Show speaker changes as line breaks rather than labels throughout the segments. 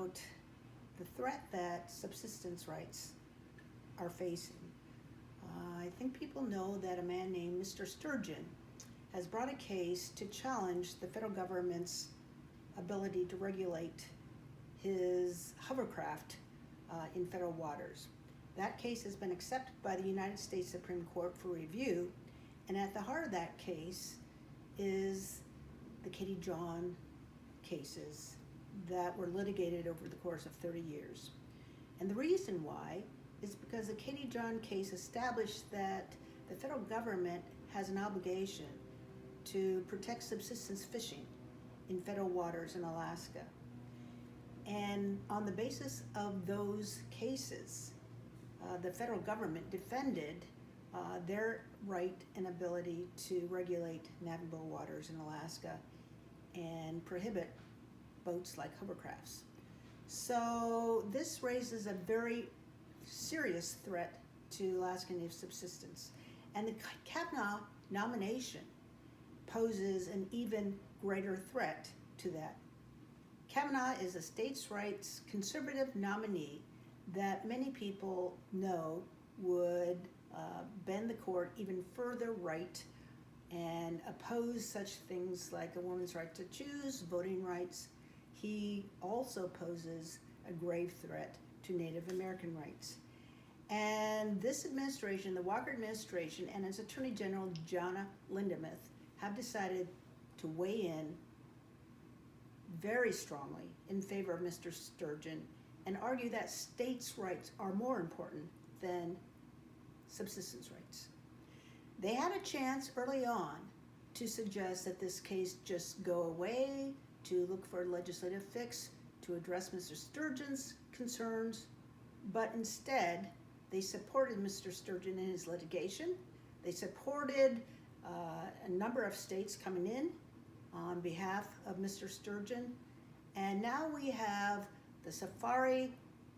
about the threat that subsistence rights are facing. I think people know that a man named Mr. Sturgeon has brought a case to challenge the federal government's ability to regulate his hovercraft in federal waters. That case has been accepted by the United States Supreme Court for review, and at the heart of that case is the Katie John cases that were litigated over the course of 30 years. And the reason why is because the Katie John case established that the federal government has an obligation to protect subsistence fishing in federal waters in Alaska. And on the basis of those cases, the federal government defended their right and ability to regulate navigable waters in Alaska and prohibit boats like hovercrafts. So this raises a very serious threat to Alaska Native subsistence. And the Kavanaugh nomination poses an even greater threat to that. Kavanaugh is a states' rights conservative nominee that many people know would bend the court even further right and oppose such things like a woman's right to choose, voting rights. He also poses a grave threat to Native American rights. And this administration, the Walker administration, and its Attorney General, Jonna Lindemuth, have decided to weigh in very strongly in favor of Mr. Sturgeon and argue that states' rights are more important than subsistence rights. They had a chance early on to suggest that this case just go away, to look for a legislative fix, to address Mr. Sturgeon's concerns, but instead they supported Mr. Sturgeon in his litigation. They supported a number of states coming in on behalf of Mr. Sturgeon, and now we have the Safari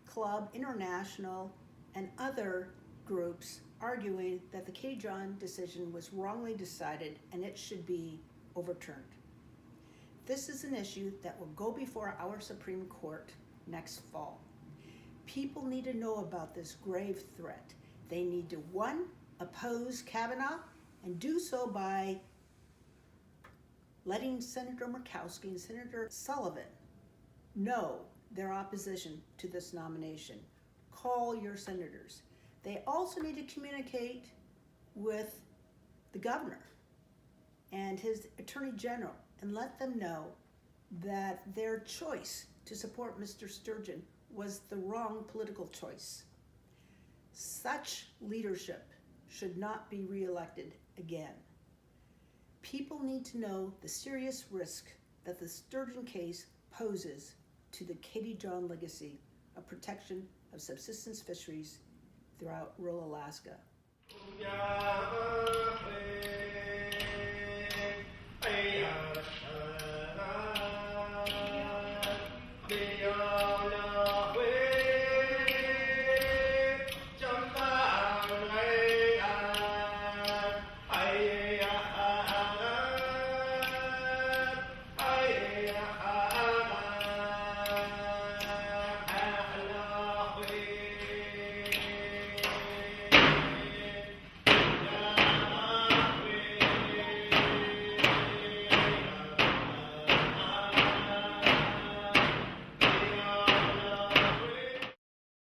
Club International and other groups arguing that the Katie John decision was wrongly decided and it should be overturned. This is an issue that will go before our Supreme Court next fall. People need to know about this grave threat. They need to, one, oppose Kavanaugh, and do so by letting Senator Murkowski and Senator Sullivan know their opposition to this nomination. Call your senators. They also need to communicate with the governor and his attorney general and let them know that their choice to support Mr. Sturgeon was the wrong political choice. Such leadership should not be reelected again. People need to know the serious risk that the Sturgeon case poses to the Katie John legacy of protection of subsistence fisheries throughout rural Alaska.